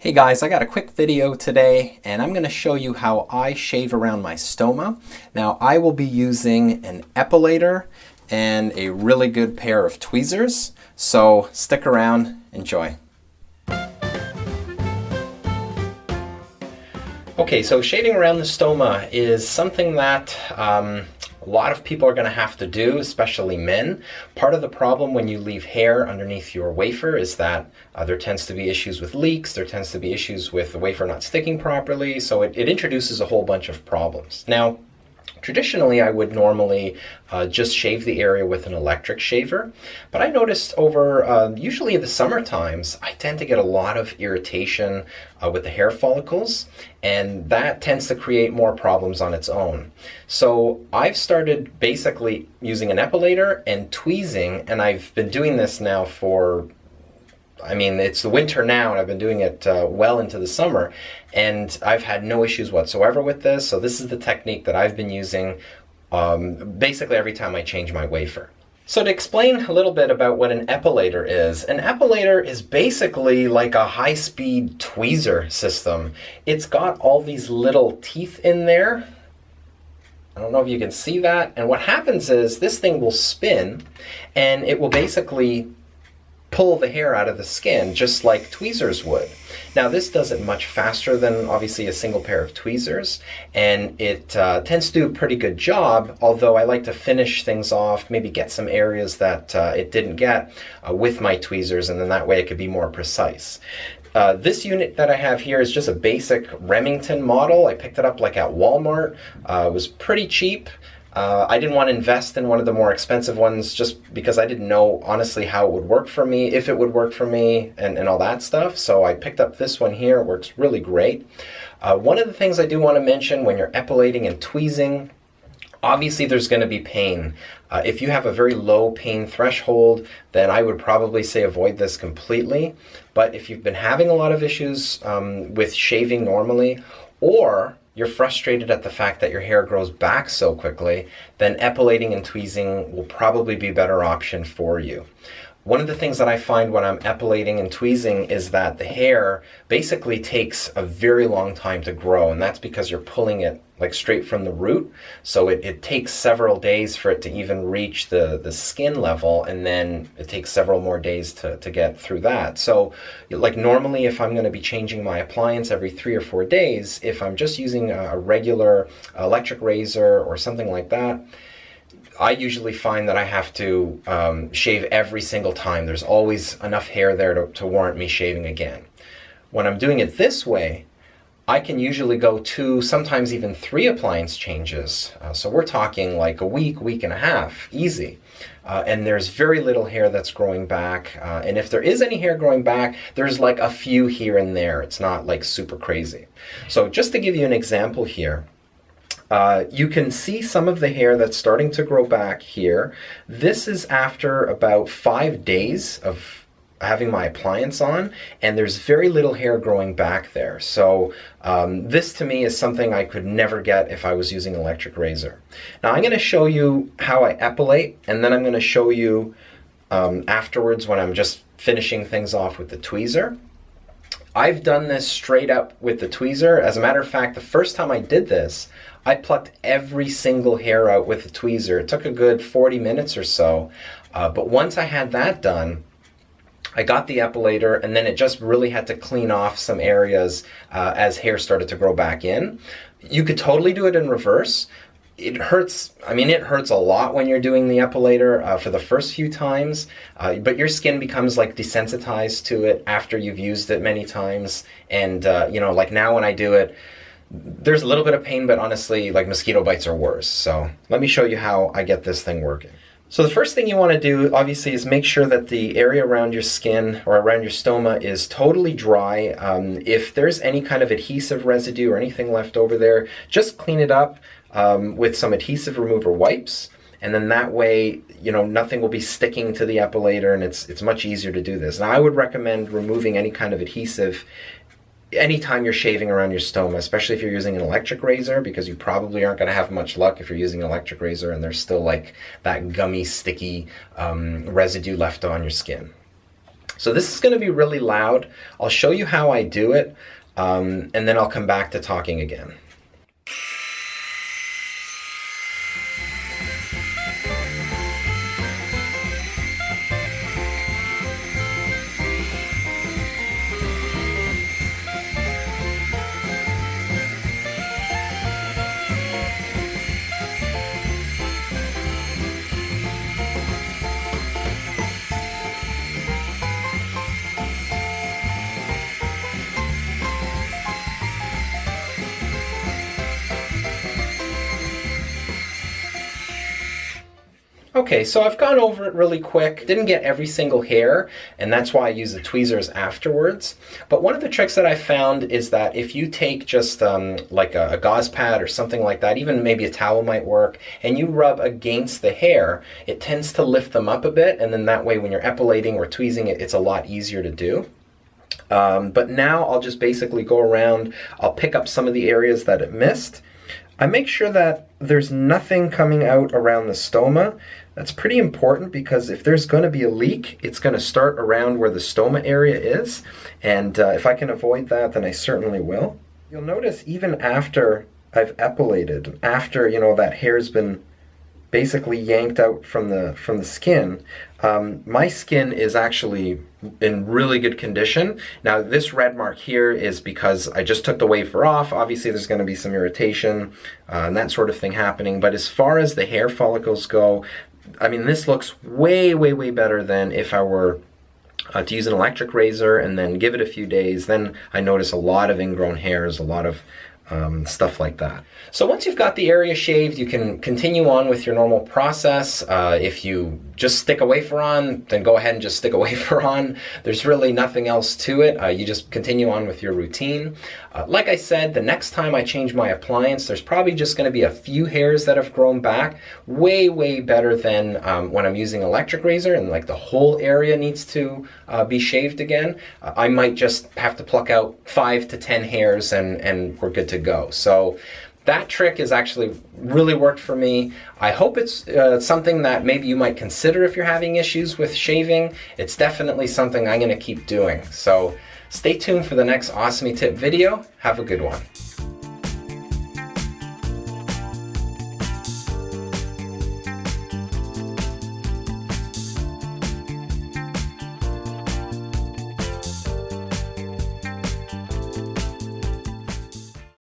Hey guys, I got a quick video today and I'm going to show you how I shave around my stoma. Now I will be using an epilator and a really good pair of tweezers, so stick around, enjoy. Okay, so shaving around the stoma is something that a lot of people are going to have to do, especially men. Part of the problem when you leave hair underneath your wafer is that there tends to be issues with leaks, there tends to be issues with the wafer not sticking properly, so it introduces a whole bunch of problems. Now, traditionally, I would normally just shave the area with an electric shaver, but I noticed over, usually in the summer times, I tend to get a lot of irritation with the hair follicles, and that tends to create more problems on its own. So I've started basically using an epilator and tweezing, and I've been doing this now for, it's the winter now, and I've been doing it well into the summer, and I've had no issues whatsoever with this. So this is the technique that I've been using basically every time I change my wafer. So to explain a little bit about what an epilator is basically like a high-speed tweezer system. It's got all these little teeth in there. I don't know if you can see that. And what happens is this thing will spin, and it will basically pull the hair out of the skin just like tweezers would. Now this does it much faster than obviously a single pair of tweezers, and it tends to do a pretty good job, although I like to finish things off, maybe get some areas that it didn't get with my tweezers, and then that way it could be more precise. This unit that I have here is just a basic Remington model. I picked it up like at Walmart. It was pretty cheap. I didn't want to invest in one of the more expensive ones just because I didn't know honestly how it would work for me, if it would work for me, and all that stuff. So I picked up this one here. It works really great. One of the things I do want to mention when you're epilating and tweezing, obviously there's going to be pain. If you have a very low pain threshold, then I would probably say avoid this completely. But if you've been having a lot of issues with shaving normally, or you're frustrated at the fact that your hair grows back so quickly, then epilating and tweezing will probably be a better option for you. One of the things that I find when I'm epilating and tweezing is that the hair basically takes a very long time to grow, and that's because you're pulling it like straight from the root. So it takes several days for it to even reach the skin level, and then it takes several more days to get through that. So like normally if I'm going to be changing my appliance every 3 or 4 days, if I'm just using a regular electric razor or something like that, I usually find that I have to shave every single time. There's always enough hair there to warrant me shaving again. When I'm doing it this way, I can usually go 2, sometimes even 3 appliance changes. So we're talking like a week, week and a half, easy. And there's very little hair that's growing back. And if there is any hair growing back, there's like a few here and there. It's not like super crazy. So just to give you an example here, you can see some of the hair that's starting to grow back here. This is after about 5 days of having my appliance on, and there's very little hair growing back there. So this to me is something I could never get if I was using an electric razor. Now I'm going to show you how I epilate, and then I'm going to show you afterwards when I'm just finishing things off with the tweezer. I've done this straight up with the tweezer. As a matter of fact, the first time I did this, I plucked every single hair out with the tweezer. It took a good 40 minutes or so, but once I had that done, I got the epilator, and then it just really had to clean off some areas as hair started to grow back in. You could totally do it in reverse. It hurts, it hurts a lot when you're doing the epilator for the first few times, but your skin becomes like desensitized to it after you've used it many times. And like now when I do it, there's a little bit of pain, but honestly, like mosquito bites are worse. So let me show you how I get this thing working. So the first thing you want to do, obviously, is make sure that the area around your skin or around your stoma is totally dry. If there's any kind of adhesive residue or anything left over there, just clean it up with some adhesive remover wipes. And then that way, nothing will be sticking to the epilator, and it's much easier to do this. Now, I would recommend removing any kind of adhesive anytime you're shaving around your stoma, especially if you're using an electric razor, because you probably aren't going to have much luck if you're using an electric razor and there's still like that gummy, sticky residue left on your skin. So this is going to be really loud. I'll show you how I do it, and then I'll come back to talking again. Okay, so I've gone over it really quick. Didn't get every single hair, and that's why I use the tweezers afterwards. But one of the tricks that I found is that if you take just like a gauze pad or something like that, even maybe a towel might work, and you rub against the hair, it tends to lift them up a bit, and then that way when you're epilating or tweezing it, it's a lot easier to do. But now I'll just basically go around, I'll pick up some of the areas that it missed. I make sure that there's nothing coming out around the stoma. That's pretty important because if there's going to be a leak, it's going to start around where the stoma area is. And if I can avoid that, then I certainly will. You'll notice even after I've epilated, after, you know, that hair's been basically yanked out from the skin, my skin is actually in really good condition. Now this red mark here is because I just took the wafer off. Obviously there's going to be some irritation and that sort of thing happening, but as far as the hair follicles go, I mean, this looks way, way, way better than if I were to use an electric razor and then give it a few days. Then I notice a lot of ingrown hairs, a lot of stuff like that. So once you've got the area shaved, you can continue on with your normal process. If you just stick a wafer on, then go ahead and just stick a wafer on. There's really nothing else to it. You just continue on with your routine. Like I said, the next time I change my appliance, there's probably just going to be a few hairs that have grown back. Way, way better than when I'm using electric razor and like the whole area needs to be shaved again. I might just have to pluck out 5 to 10 hairs and we're good to go. So that trick has actually really worked for me. I hope it's something that maybe you might consider if you're having issues with shaving. It's definitely something I'm going to keep doing. So stay tuned for the next Ostomy tip video. Have a good one.